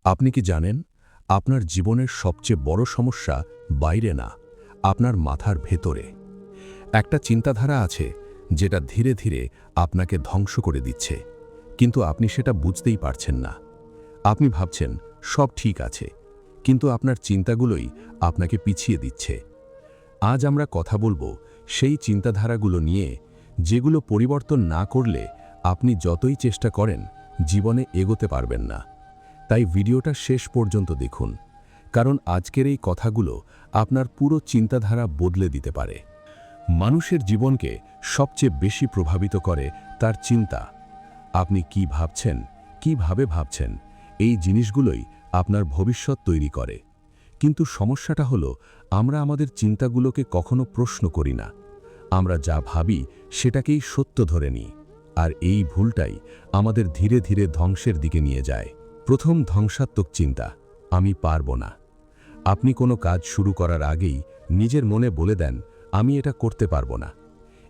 আপনি কি জানেন, আপনার জীবনের সবচেয়ে বড় সমস্যা বাইরে না, আপনার মাথার ভেতরে। একটা চিন্তাধারা আছে যেটা ধীরে ধীরে আপনাকে ধ্বংস করে দিচ্ছে, কিন্তু আপনি সেটা বুঝতেই পারছেন না। আপনি ভাবছেন সব ঠিক আছে, কিন্তু আপনার চিন্তাগুলোই আপনাকে পিছিয়ে দিচ্ছে। আজ আমরা কথা বলবো সেই চিন্তাধারাগুলো নিয়ে, যেগুলো পরিবর্তন না করলে আপনি যতই চেষ্টা করেন জীবনে এগোতে পারবেন না। তাই ভিডিওটা শেষ পর্যন্ত দেখুন, কারণ আজকের এই কথাগুলো আপনার পুরো চিন্তাধারা বদলে দিতে পারে। মানুষের জীবনকে সবচেয়ে বেশি প্রভাবিত করে তার চিন্তা। আপনি কি ভাবছেন, কিভাবে ভাবছেন, এই জিনিসগুলোই আপনার ভবিষ্যৎ তৈরি করে। কিন্তু সমস্যাটা হলো, আমরা আমাদের চিন্তাগুলোকে কখনো প্রশ্ন করি না। আমরা যা ভাবি সেটাকেই সত্য ধরে নিই, আর এই ভুলটাই আমাদের ধীরে ধীরে ধ্বংসের দিকে নিয়ে যায়। প্রথম ধ্বংসাত্মক চিন্তা, আমি পারব না। আপনি কোনো কাজ শুরু করার আগেই নিজের মনে বলে দেন, আমি এটা করতে পারবো না।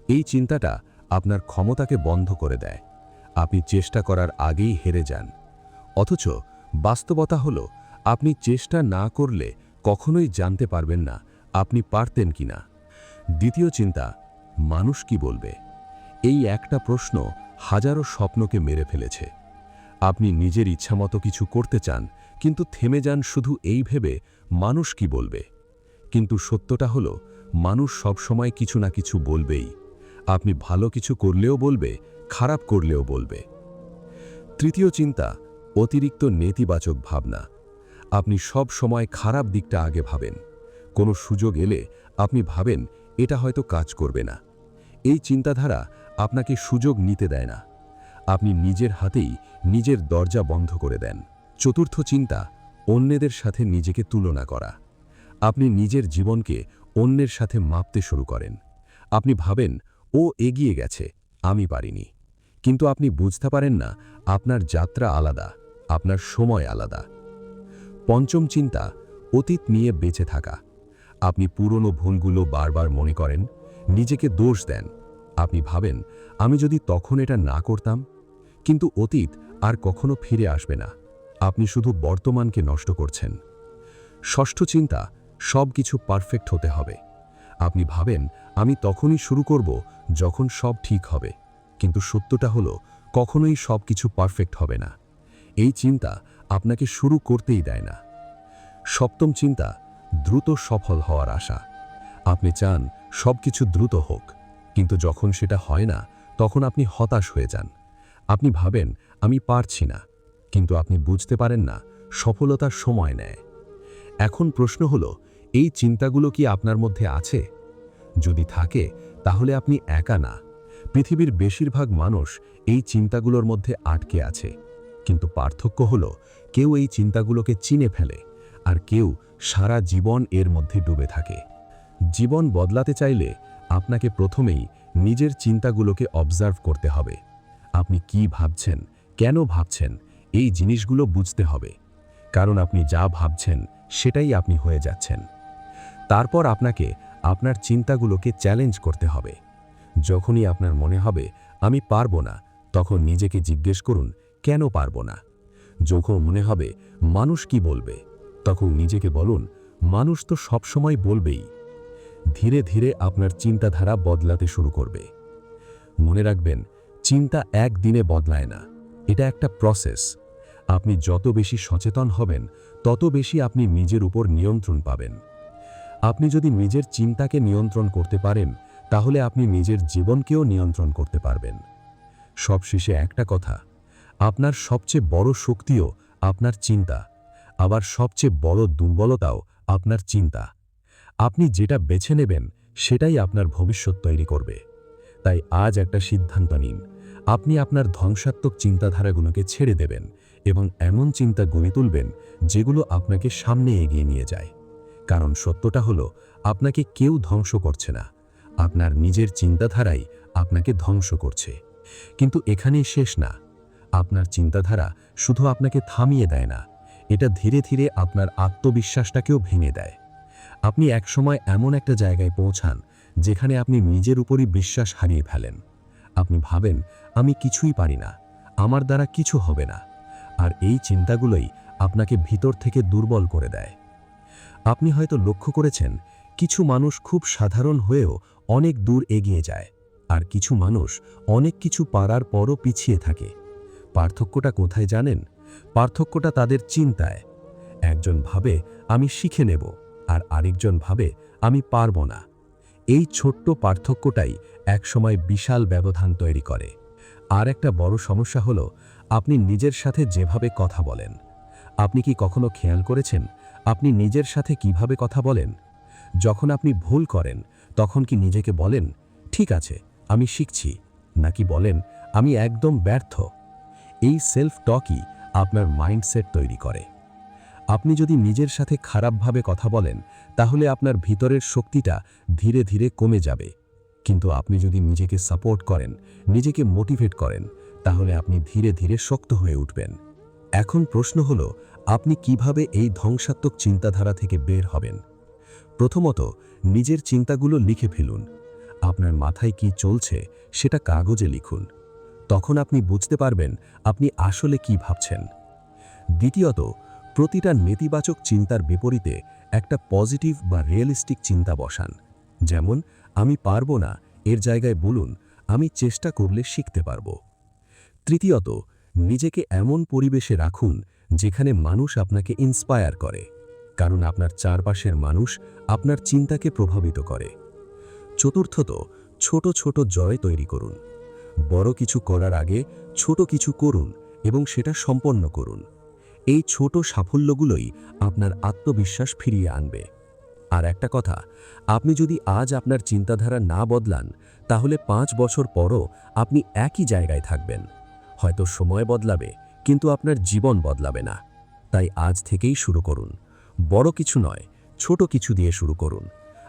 এই চিন্তাটা আপনার ক্ষমতাকে বন্ধ করে দেয়। আপনি চেষ্টা করার আগেই হেরে যান। অথচ বাস্তবতা হলো, আপনি চেষ্টা না করলে কখনোই জানতে পারবেন না আপনি পারতেন কিনা। দ্বিতীয় চিন্তা, মানুষ কি বলবে। এই একটা প্রশ্ন হাজারো স্বপ্নকে মেরে ফেলেছে। আপনি নিজের ইচ্ছামতো কিছু করতে চান, কিন্তু থেমে যান শুধু এই ভেবে, মানুষ কি বলবে। কিন্তু সত্যটা হলো, মানুষ সবসময় কিছু না কিছু বলবেই। আপনি ভালো কিছু করলেও বলবে, খারাপ করলেও বলবে। তৃতীয় চিন্তা, অতিরিক্ত নেতিবাচক ভাবনা। আপনি সব সময় খারাপ দিকটা আগে ভাবেন। কোনো সুযোগ এলে আপনি ভাবেন, এটা হয়তো কাজ করবে না। এই চিন্তাধারা আপনাকে সুযোগ নিতে দেয় না। আপনি নিজের হাতেই নিজের দরজা বন্ধ করে দেন। চতুর্থ চিন্তা, অন্যদের সাথে নিজেকে তুলনা করা। আপনি নিজের জীবনকে অন্যের সাথে মাপতে শুরু করেন। আপনি ভাবেন, ও এগিয়ে গেছে, আমি পারিনি। কিন্তু আপনি বুঝতে পারেন না, আপনার যাত্রা আলাদা, আপনার সময় আলাদা। পঞ্চম চিন্তা, অতীত নিয়ে বেঁচে থাকা। আপনি পুরনো ভুলগুলো বারবার মনে করেন, নিজেকে দোষ দেন। আপনি ভাবেন, আমি যদি তখন এটা না করতাম। কিন্তু অতীত আর কখনো ফিরে আসবে না। আপনি শুধু বর্তমানকে নষ্ট করছেন। ষষ্ঠ চিন্তা, সব কিছু পারফেক্ট হতে হবে। আপনি ভাবেন, আমি তখনই শুরু করব যখন সব ঠিক হবে। কিন্তু সত্যটা হলো, কখনোই সব কিছু পারফেক্ট হবে না। এই চিন্তা আপনাকে শুরু করতেই দেয় না। সপ্তম চিন্তা, দ্রুত সফল হওয়ার আশা। আপনি চান সব কিছু দ্রুত হোক, কিন্তু যখন সেটা হয় না, তখন আপনি হতাশ হয়ে যান। আপনি ভাবেন, আমি পারছি না। কিন্তু আপনি বুঝতে পারেন না, সফলতার সময় নেয়। এখন প্রশ্ন হলো, এই চিন্তাগুলো কি আপনার মধ্যে আছে? যদি থাকে, তাহলে আপনি একা না। পৃথিবীর বেশিরভাগ মানুষ এই চিন্তাগুলোর মধ্যে আটকে আছে। কিন্তু পার্থক্য হলো, কেউ এই চিন্তাগুলোকে চিনে ফেলে, আর কেউ সারা জীবন এর মধ্যে ডুবে থাকে। জীবন বদলাতে চাইলে আপনাকে প্রথমেই নিজের চিন্তাগুলোকে অবজার্ভ করতে হবে। আপনি কি ভাবছেন, কেন ভাবছেন, এই জিনিসগুলো বুঝতে হবে। কারণ আপনি যা ভাবছেন সেটাই আপনি হয়ে যাচ্ছেন। তারপর আপনাকে আপনার চিন্তাগুলোকে চ্যালেঞ্জ করতে হবে। যখনই আপনার মনে হবে, আমি পারবো না, তখন নিজেকে জিজ্ঞেস করুন, কেন পারবো না। যখন মনে হবে, মানুষ কি বলবে, তখন নিজেকে বলুন, মানুষ তো সবসময় বলবেই। ধীরে ধীরে আপনার চিন্তাধারা বদলাতে শুরু করবে। মনে রাখবেন, চিন্তা একদিনে বদলায় না, এটা একটা প্রসেস। আপনি যত বেশি সচেতন হবেন, তত বেশি আপনি নিজের উপর নিয়ন্ত্রণ পাবেন। আপনি যদি নিজের চিন্তাকে নিয়ন্ত্রণ করতে পারেন, তাহলে আপনি নিজের জীবনকেও নিয়ন্ত্রণ করতে পারবেন। সবশেষে একটা কথা, আপনার সবচেয়ে বড় শক্তিও আপনার চিন্তা, আবার সবচেয়ে বড় দুর্বলতাও আপনার চিন্তা। আপনি যেটা বেছে নেবেন, সেটাই আপনার ভবিষ্যৎ তৈরি করবে। তাই আজ একটা সিদ্ধান্ত নিন, আপনি আপনার ধ্বংসাত্মক চিন্তাধারাগুলোকে ছেড়ে দেবেন এবং এমন চিন্তা গড়ে তুলবেন যেগুলো আপনাকে সামনে এগিয়ে নিয়ে যায়। কারণ সত্যটা হলো, আপনাকে কেউ ধ্বংস করছে না, আপনার নিজের চিন্তাধারাই আপনাকে ধ্বংস করছে। কিন্তু এখানেই শেষ না। আপনার চিন্তাধারা শুধু আপনাকে থামিয়ে দেয় না, এটা ধীরে ধীরে আপনার আত্মবিশ্বাসটাকেও ভেঙে দেয়। আপনি একসময় এমন একটা জায়গায় পৌঁছান যেখানে আপনি নিজের উপরই বিশ্বাস হারিয়ে ফেলেন। আপনি ভাবেন, আমি কিছুই পারি না, আমার দ্বারা কিছু হবে না। আর এই চিন্তাগুলোই আপনাকে ভিতর থেকে দুর্বল করে দেয়। আপনি হয়তো লক্ষ্য করেছেন, কিছু মানুষ খুব সাধারণ হয়েও অনেক দূর এগিয়ে যায়, আর কিছু মানুষ অনেক কিছু পারার পরও পিছিয়ে থাকে। পার্থক্যটা কোথায় জানেন? পার্থক্যটা তাদের চিন্তায়। একজন ভাবে আমি শিখে নেব, আর আরেকজন ভাবে আমি পারব না। এই ছোট্ট পার্থক্যটাই একসময় বিশাল ব্যবধান তৈরি করে। আর একটা বড় সমস্যা হলো আপনি নিজের সাথে যেভাবে কথা বলেন। আপনি কি কখনো খেয়াল করেছেন আপনি নিজের সাথে কিভাবে কথা বলেন? যখন আপনি ভুল করেন তখন কি নিজেকে বলেন, ঠিক আছে, আমি শিখছি, নাকি বলেন, আমি একদম ব্যর্থ? এই সেলফ টকই আপনার মাইন্ডসেট তৈরি করে। আপনি যদি নিজের সাথে খারাপভাবে কথা বলেন, তাহলে আপনার ভিতরের শক্তিটা ধীরে ধীরে কমে যাবে। কিন্তু আপনি যদি নিজেকে সাপোর্ট করেন, নিজেকে মোটিভেট করেন, তাহলে আপনি ধীরে ধীরে শক্ত হয়ে উঠবেন। এখন প্রশ্ন হলো, আপনি কিভাবে এই ধ্বংসাত্মক চিন্তাধারা থেকে বের হবেন? প্রথমত, নিজের চিন্তাগুলো লিখে ফেলুন। আপনার মাথায় কি চলছে সেটা কাগজে লিখুন। তখন আপনি বুঝতে পারবেন আপনি আসলে কি ভাবছেন। দ্বিতীয়ত, প্রতিটা নেতিবাচক চিন্তার বিপরীতে একটা পজিটিভ বা রিয়েলিস্টিক চিন্তা বসান। যেমন, আমি পারবো না এর জায়গায় বলুন, আমি চেষ্টা করলে শিখতে পারবো। তৃতীয়ত, নিজেকে এমন পরিবেশে রাখুন যেখানে মানুষ আপনাকে ইন্সপায়ার করে, কারণ আপনার চারপাশের মানুষ আপনার চিন্তাকে প্রভাবিত করে। চতুর্থত, ছোট ছোট জয় তৈরি করুন। বড় কিছু করার আগে ছোট কিছু করুন এবং সেটা সম্পন্ন করুন। এই ছোট সাফল্যগুলোই আপনার আত্মবিশ্বাস ফিরিয়ে আনবে। আর একটা কথা, আপনি যদি আজ আপনার চিন্তাধারা না বদলান, তাহলে 5 বছর পরও আপনি একই জায়গায় থাকবেন। হয়তো সময় বদলাবে, কিন্তু আপনার জীবন বদলাবে না। তাই আজ থেকেই শুরু করুন। বড় কিছু নয়, ছোট কিছু দিয়ে শুরু করুন।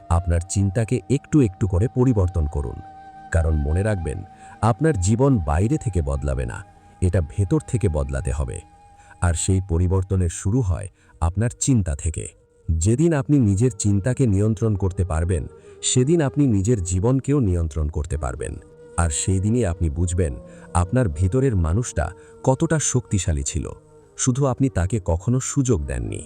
আপনার চিন্তাকে একটু একটু করে পরিবর্তন করুন। কারণ মনে রাখবেন, আপনার জীবন বাইরে থেকে বদলাবে না, এটা ভেতর থেকে বদলাতে হবে। আর সেই পরিবর্তনের শুরু হয় আপনার চিন্তা থেকে। যেদিন আপনি নিজের চিন্তাকে নিয়ন্ত্রণ করতে পারবেন, সেদিন আপনি নিজের জীবনকেও নিয়ন্ত্রণ করতে পারবেন। আর সেই দিনই আপনি বুঝবেন আপনার ভিতরের মানুষটা কতটা শক্তিশালী ছিল, শুধু আপনি তাকে কখনো সুযোগ দেননি।